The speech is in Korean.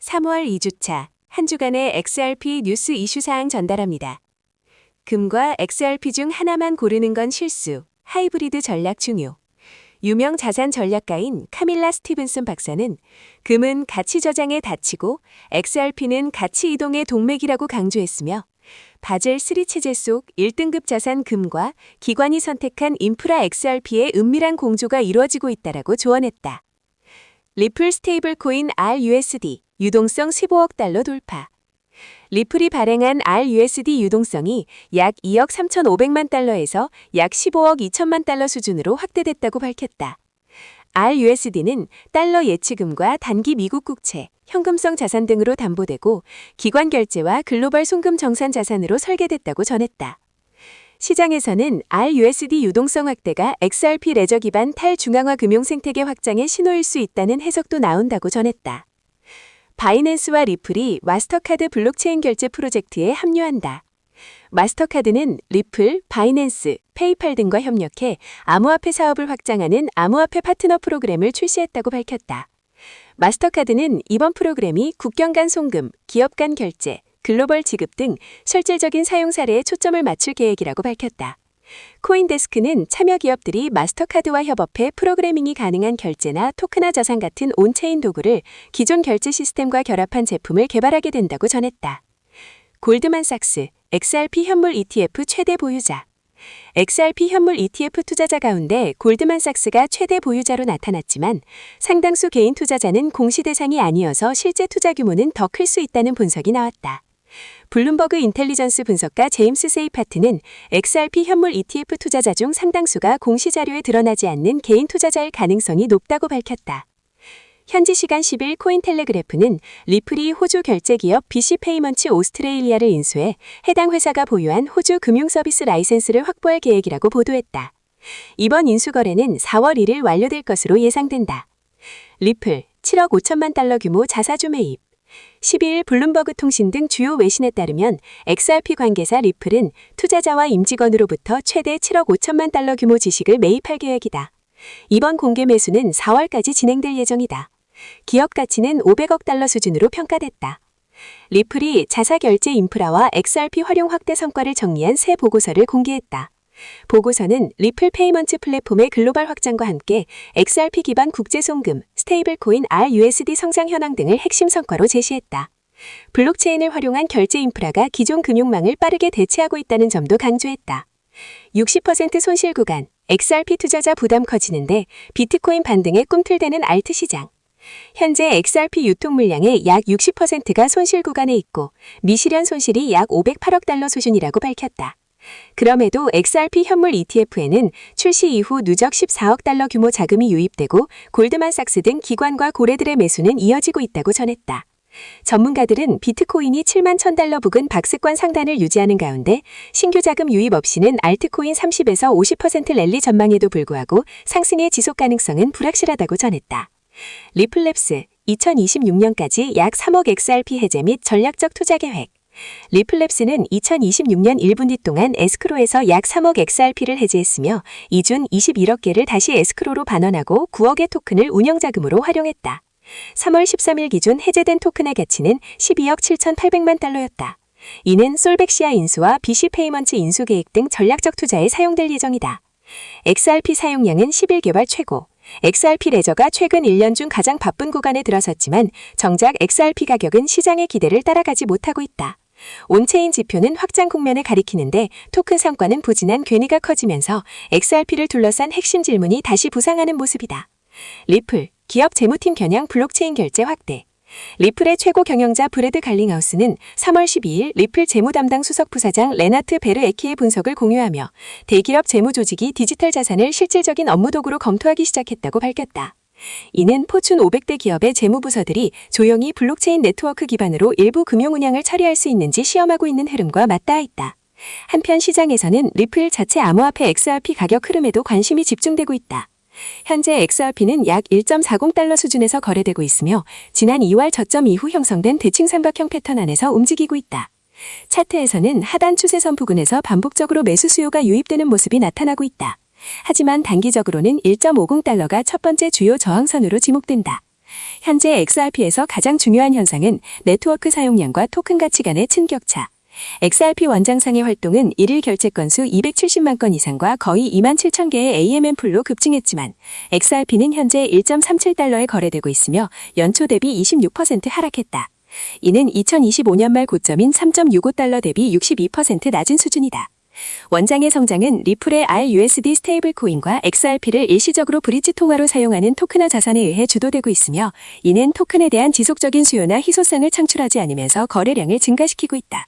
3월 2주차 한 주간의 XRP 뉴스 이슈 사항 전달합니다. 금과 XRP 중 하나만 고르는 건 실수, 하이브리드 전략 중요. 유명 자산 전략가인 카밀라 스티븐슨 박사는 금은 가치 저장에 닫히고 XRP는 가치 이동의 동맥이라고 강조했으며 바젤 3 체제 속 1등급 자산 금과 기관이 선택한 인프라 XRP의 은밀한 공조가 이루어지고 있다라고 조언했다. 리플 스테이블 코인 RUSD 유동성 15억 달러 돌파. 리플이 발행한 RUSD 유동성이 약 2억 3,500만 달러에서 약 15억 2천만 달러 수준으로 확대됐다고 밝혔다. RUSD는 달러 예치금과 단기 미국 국채, 현금성 자산 등으로 담보되고 기관 결제와 글로벌 송금 정산 자산으로 설계됐다고 전했다. 시장에서는 RUSD 유동성 확대가 XRP 레저 기반 탈중앙화 금융 생태계 확장의 신호일 수 있다는 해석도 나온다고 전했다. 바이낸스와 리플이 마스터카드 블록체인 결제 프로젝트에 합류한다. 마스터카드는 리플, 바이낸스, 페이팔 등과 협력해 암호화폐 사업을 확장하는 암호화폐 파트너 프로그램을 출시했다고 밝혔다. 마스터카드는 이번 프로그램이 국경 간 송금, 기업 간 결제, 글로벌 지급 등 실질적인 사용 사례에 초점을 맞출 계획이라고 밝혔다. 코인데스크는 참여 기업들이 마스터카드와 협업해 프로그래밍이 가능한 결제나 토크나 자산 같은 온체인 도구를 기존 결제 시스템과 결합한 제품을 개발하게 된다고 전했다. 골드만삭스, XRP 현물 ETF 최대 보유자. XRP 현물 ETF 투자자 가운데 골드만삭스가 최대 보유자로 나타났지만 상당수 개인 투자자는 공시 대상이 아니어서 실제 투자 규모는 더 클 수 있다는 분석이 나왔다. 블룸버그 인텔리전스 분석가 제임스 세이파트는 XRP 현물 ETF 투자자 중 상당수가 공시 자료에 드러나지 않는 개인 투자자일 가능성이 높다고 밝혔다. 현지 시간 10일 코인텔레그래프는 리플이 호주 결제기업 BC 페이먼츠 오스트레일리아를 인수해 해당 회사가 보유한 호주 금융서비스 라이센스를 확보할 계획이라고 보도했다. 이번 인수 거래는 4월 1일 완료될 것으로 예상된다. 리플 7억 5천만 달러 규모 자사주 매입. 12일 블룸버그 통신 등 주요 외신에 따르면 XRP 관계사 리플은 투자자와 임직원으로부터 최대 7억 5천만 달러 규모 지식을 매입할 계획이다. 이번 공개 매수는 4월까지 진행될 예정이다. 기업 가치는 500억 달러 수준으로 평가됐다. 리플이 자사 결제 인프라와 XRP 활용 확대 성과를 정리한 새 보고서를 공개했다. 보고서는 리플 페이먼트 플랫폼의 글로벌 확장과 함께 XRP 기반 국제 송금, 스테이블 코인 RUSD 성장 현황 등을 핵심 성과로 제시했다. 블록체인을 활용한 결제 인프라가 기존 금융망을 빠르게 대체하고 있다는 점도 강조했다. 60% 손실 구간, XRP 투자자 부담 커지는데 비트코인 반등에 꿈틀대는 알트 시장. 현재 XRP 유통 물량의 약 60%가 손실 구간에 있고 미실현 손실이 약 508억 달러 수준이라고 밝혔다. 그럼에도 XRP 현물 ETF에는 출시 이후 누적 14억 달러 규모 자금이 유입되고 골드만삭스 등 기관과 고래들의 매수는 이어지고 있다고 전했다. 전문가들은 비트코인이 7만 1,000달러 부근 박스권 상단을 유지하는 가운데 신규 자금 유입 없이는 알트코인 30에서 50% 랠리 전망에도 불구하고 상승의 지속 가능성은 불확실하다고 전했다. 리플랩스 2026년까지 약 3억 XRP 해제 및 전략적 투자 계획. 리플랩스는 2026년 1분기 동안 에스크로에서 약 3억 XRP를 해지했으며 이준 21억 개를 다시 에스크로로 반환하고 9억의 토큰을 운영자금으로 활용했다. 3월 13일 기준 해제된 토큰의 가치는 12억 7,800만 달러였다. 이는 솔백시아 인수와 BC 페이먼트 인수 계획 등 전략적 투자에 사용될 예정이다. XRP 사용량은 11개월 최고. XRP 레저가 최근 1년 중 가장 바쁜 구간에 들어섰지만 정작 XRP 가격은 시장의 기대를 따라가지 못하고 있다. 온체인 지표는 확장 국면을 가리키는데 토큰 성과는 부진한 괴리가 커지면서 XRP를 둘러싼 핵심 질문이 다시 부상하는 모습이다. 리플, 기업 재무팀 겨냥 블록체인 결제 확대. 리플의 최고 경영자 브래드 갈링하우스는 3월 12일 리플 재무 담당 수석 부사장 레나트 베르에키의 분석을 공유하며 대기업 재무 조직이 디지털 자산을 실질적인 업무 도구로 검토하기 시작했다고 밝혔다. 이는 포춘 500대 기업의 재무부서들이 조용히 블록체인 네트워크 기반으로 일부 금융 운영을 처리할 수 있는지 시험하고 있는 흐름과 맞닿아 있다. 한편 시장에서는 리플 자체 암호화폐 XRP 가격 흐름에도 관심이 집중되고 있다. 현재 XRP는 약 1.40달러 수준에서 거래되고 있으며 지난 2월 저점 이후 형성된 대칭 삼각형 패턴 안에서 움직이고 있다. 차트에서는 하단 추세선 부근에서 반복적으로 매수 수요가 유입되는 모습이 나타나고 있다. 하지만 단기적으로는 1.50달러가 첫 번째 주요 저항선으로 지목된다. 현재 XRP에서 가장 중요한 현상은 네트워크 사용량과 토큰 가치 간의 층격차. XRP 원장상의 활동은 1일 결제 건수 270만 건 이상과 거의 2만 7천 개의 AMM 풀로 급증했지만 XRP는 현재 1.37달러에 거래되고 있으며 연초 대비 26% 하락했다. 이는 2025년 말 고점인 3.65달러 대비 62% 낮은 수준이다. 원장의 성장은 리플의 RUSD 스테이블 코인과 XRP를 일시적으로 브릿지 통화로 사용하는 토큰화 자산에 의해 주도되고 있으며 이는 토큰에 대한 지속적인 수요나 희소성을 창출하지 않으면서 거래량을 증가시키고 있다.